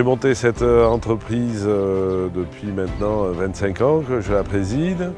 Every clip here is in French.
J'ai monté cette entreprise depuis maintenant 25 ans que je la préside,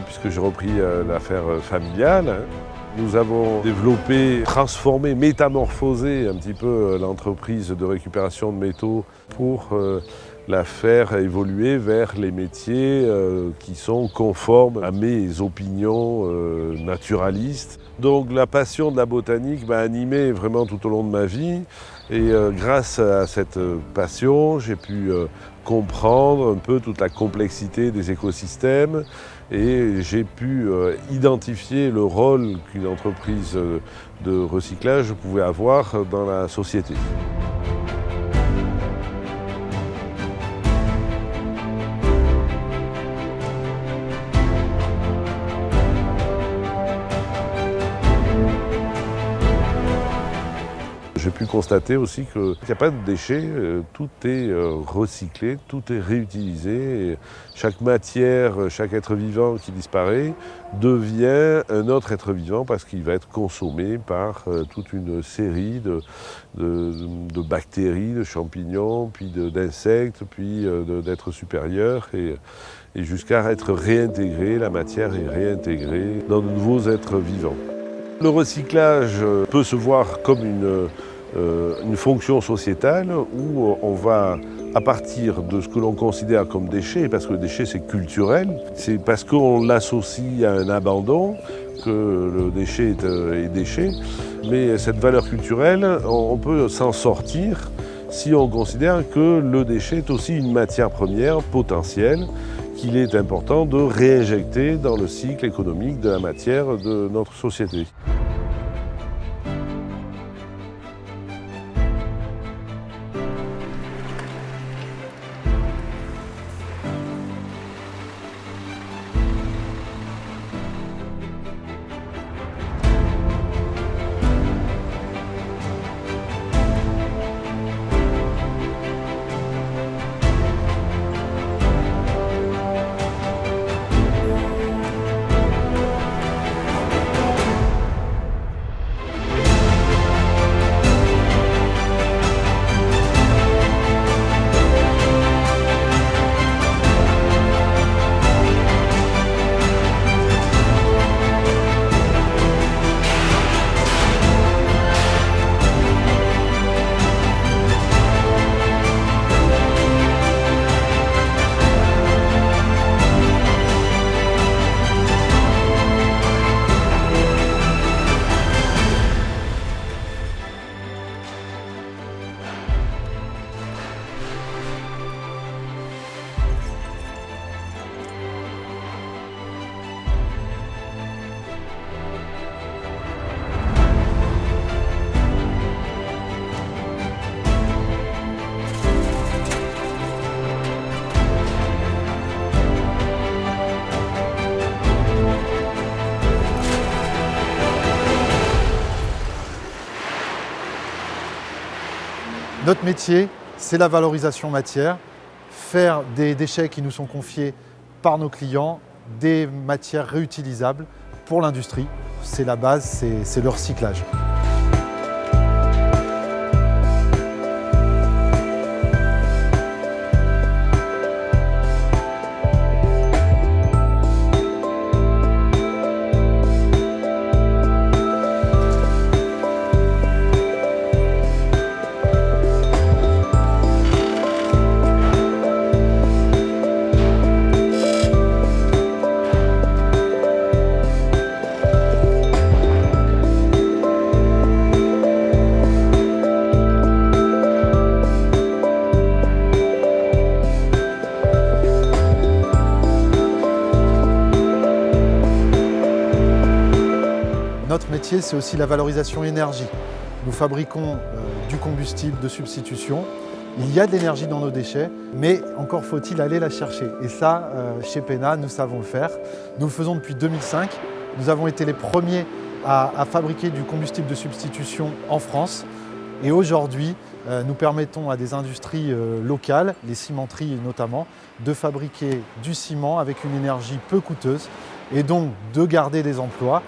puisque j'ai repris l'affaire familiale. Nous avons développé, transformé, métamorphosé un petit peu l'entreprise de récupération de métaux pour la faire évoluer vers les métiers qui sont conformes à mes opinions naturalistes. Donc la passion de la botanique m'a animé vraiment tout au long de ma vie et grâce à cette passion, j'ai pu comprendre un peu toute la complexité des écosystèmes et j'ai pu identifier le rôle qu'une entreprise de recyclage pouvait avoir dans la société. J'ai pu constater aussi qu'il n'y a pas de déchets, tout est recyclé, tout est réutilisé. Chaque matière, chaque être vivant qui disparaît devient un autre être vivant parce qu'il va être consommé par toute une série de bactéries, de champignons, puis d'insectes, puis d'êtres supérieurs et jusqu'à être réintégré, la matière est réintégrée dans de nouveaux êtres vivants. Le recyclage peut se voir comme une fonction sociétale où on va, à partir de ce que l'on considère comme déchet, parce que le déchet c'est culturel, c'est parce qu'on l'associe à un abandon que le déchet est déchet, mais cette valeur culturelle, on peut s'en sortir si on considère que le déchet est aussi une matière première potentielle qu'il est important de réinjecter dans le cycle économique de la matière de notre société. Notre métier, c'est la valorisation matière, faire des déchets qui nous sont confiés par nos clients, des matières réutilisables pour l'industrie. C'est la base, c'est le recyclage. Notre métier, c'est aussi la valorisation énergie. Nous fabriquons du combustible de substitution. Il y a de l'énergie dans nos déchets, mais encore faut-il aller la chercher. Et ça, chez Pena, nous savons le faire. Nous le faisons depuis 2005. Nous avons été les premiers à fabriquer du combustible de substitution en France. Et aujourd'hui, nous permettons à des industries locales, les cimenteries notamment, de fabriquer du ciment avec une énergie peu coûteuse et donc de garder des emplois.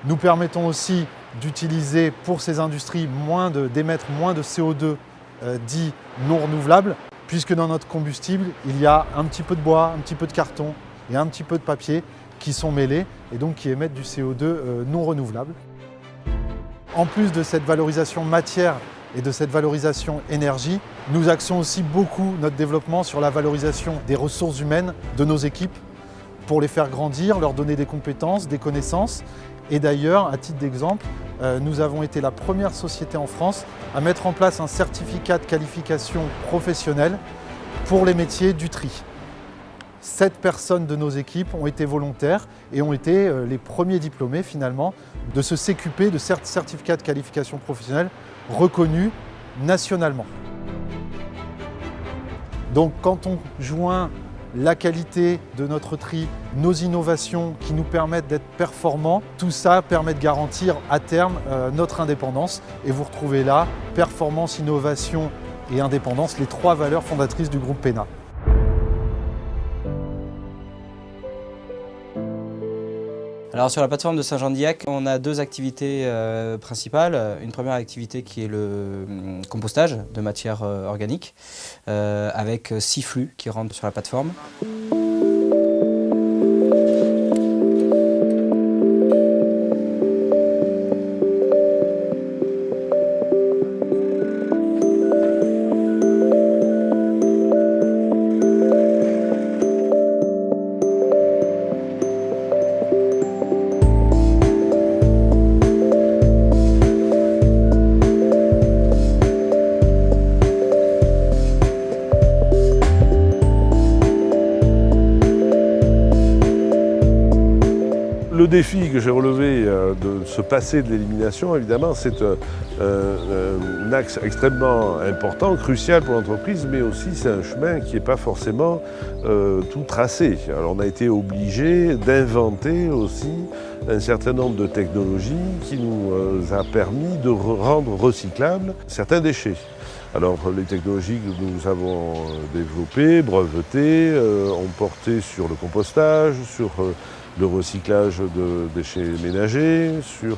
Nous permettons aussi d'utiliser pour ces industries d'émettre moins de CO2 dits non renouvelables, puisque dans notre combustible, il y a un petit peu de bois, un petit peu de carton et un petit peu de papier qui sont mêlés et donc qui émettent du CO2 non renouvelable. En plus de cette valorisation matière et de cette valorisation énergie, nous axons aussi beaucoup notre développement sur la valorisation des ressources humaines de nos équipes pour les faire grandir, leur donner des compétences, des connaissances. Et d'ailleurs, à titre d'exemple, nous avons été la première société en France à mettre en place un certificat de qualification professionnelle pour les métiers du tri. 7 personnes de nos équipes ont été volontaires et ont été les premiers diplômés finalement de ce CQP, de certificat de qualification professionnelle reconnu nationalement. Donc quand on joint la qualité de notre tri, nos innovations qui nous permettent d'être performants, tout ça permet de garantir à terme notre indépendance. Et vous retrouvez là performance, innovation et indépendance, les 3 valeurs fondatrices du groupe PENA. Alors sur la plateforme de Saint-Jean-d'Illac, on a 2 activités principales. Une première activité qui est le compostage de matières organiques avec 6 flux qui rentrent sur la plateforme. Le défi que j'ai relevé de se passer de l'élimination, évidemment, c'est un axe extrêmement important, crucial pour l'entreprise, mais aussi c'est un chemin qui n'est pas forcément tout tracé. Alors on a été obligé d'inventer aussi un certain nombre de technologies qui nous a permis de rendre recyclables certains déchets. Alors les technologies que nous avons développées, brevetées, ont porté sur le compostage, sur le recyclage de déchets ménagers, sur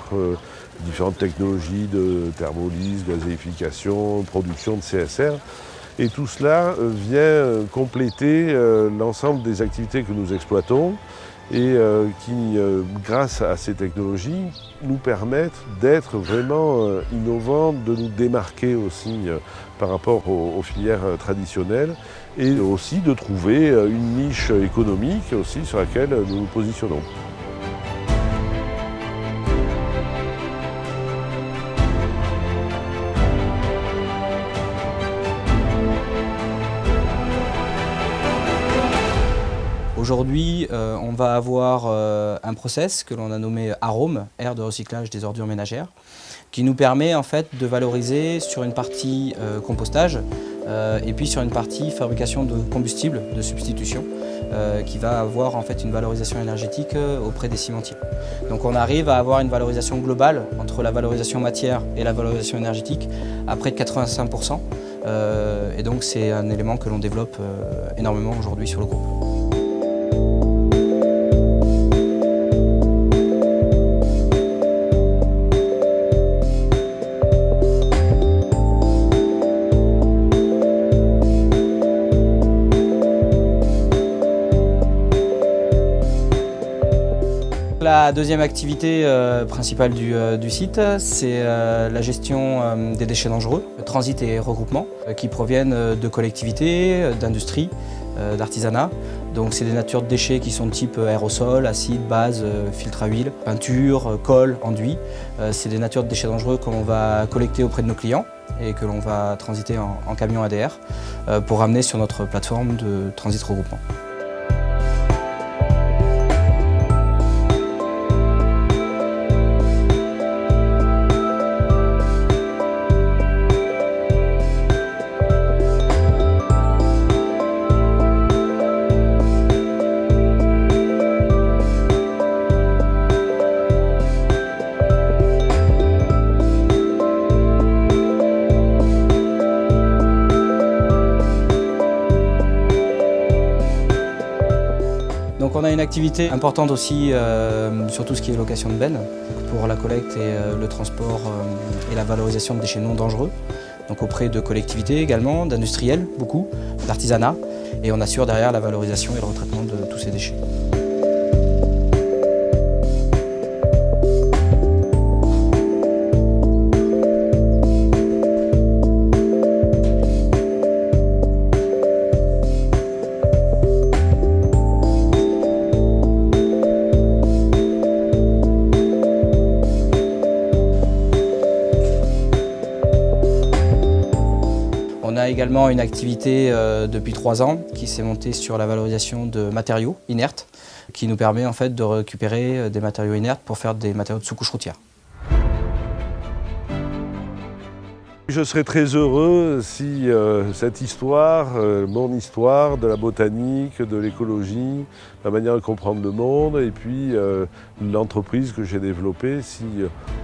différentes technologies de thermolyse, gazéification, production de CSR. Et tout cela vient compléter l'ensemble des activités que nous exploitons et qui, grâce à ces technologies, nous permettent d'être vraiment innovants, de nous démarquer aussi par rapport aux filières traditionnelles et aussi de trouver une niche économique aussi sur laquelle nous nous positionnons. Aujourd'hui, on va avoir un process que l'on a nommé AROM, aire de recyclage des ordures ménagères, qui nous permet en fait de valoriser sur une partie compostage et puis sur une partie fabrication de combustible de substitution qui va avoir en fait une valorisation énergétique auprès des cimentiers. Donc on arrive à avoir une valorisation globale entre la valorisation matière et la valorisation énergétique à près de 85%. Et donc c'est un élément que l'on développe énormément aujourd'hui sur le groupe. La deuxième activité principale du site, c'est la gestion des déchets dangereux, transit et regroupement, qui proviennent de collectivités, d'industries, d'artisanat. Donc c'est des natures de déchets qui sont de type aérosol, acide, base, filtre à huile, peinture, colle, enduit. C'est des natures de déchets dangereux qu'on va collecter auprès de nos clients et que l'on va transiter en camion ADR pour ramener sur notre plateforme de transit regroupement. Donc on a une activité importante aussi sur tout ce qui est location de bennes pour la collecte et le transport et la valorisation de déchets non dangereux. donc auprès de collectivités également, d'industriels, beaucoup, d'artisanat, et on assure derrière la valorisation et le retraitement de tous ces déchets. On a également une activité depuis 3 ans qui s'est montée sur la valorisation de matériaux inertes, qui nous permet en fait de récupérer des matériaux inertes pour faire des matériaux de sous-couche routière. Je serais très heureux si cette histoire, mon histoire de la botanique, de l'écologie, la manière de comprendre le monde et puis l'entreprise que j'ai développée, si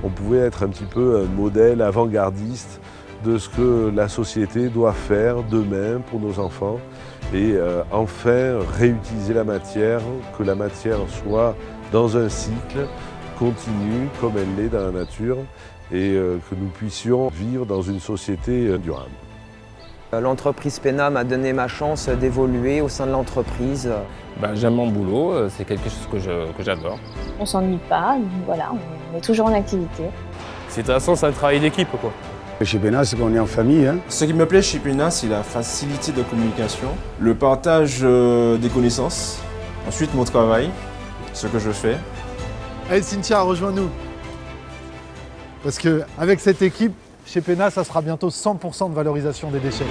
on pouvait être un petit peu un modèle avant-gardiste de ce que la société doit faire demain pour nos enfants et enfin réutiliser la matière, que la matière soit dans un cycle continu comme elle l'est dans la nature et que nous puissions vivre dans une société durable. L'entreprise PENA m'a donné ma chance d'évoluer au sein de l'entreprise. J'aime mon boulot, c'est quelque chose que j'adore. On s'ennuie pas, voilà, on est toujours en activité. C'est intéressant, c'est un travail d'équipe, quoi. Chez PENA, c'est qu'on est en famille. Ce qui me plaît chez PENA, c'est la facilité de communication, le partage des connaissances, ensuite mon travail, ce que je fais. Allez Cynthia, rejoins-nous. Parce qu'avec cette équipe, chez PENA, ça sera bientôt 100% de valorisation des déchets.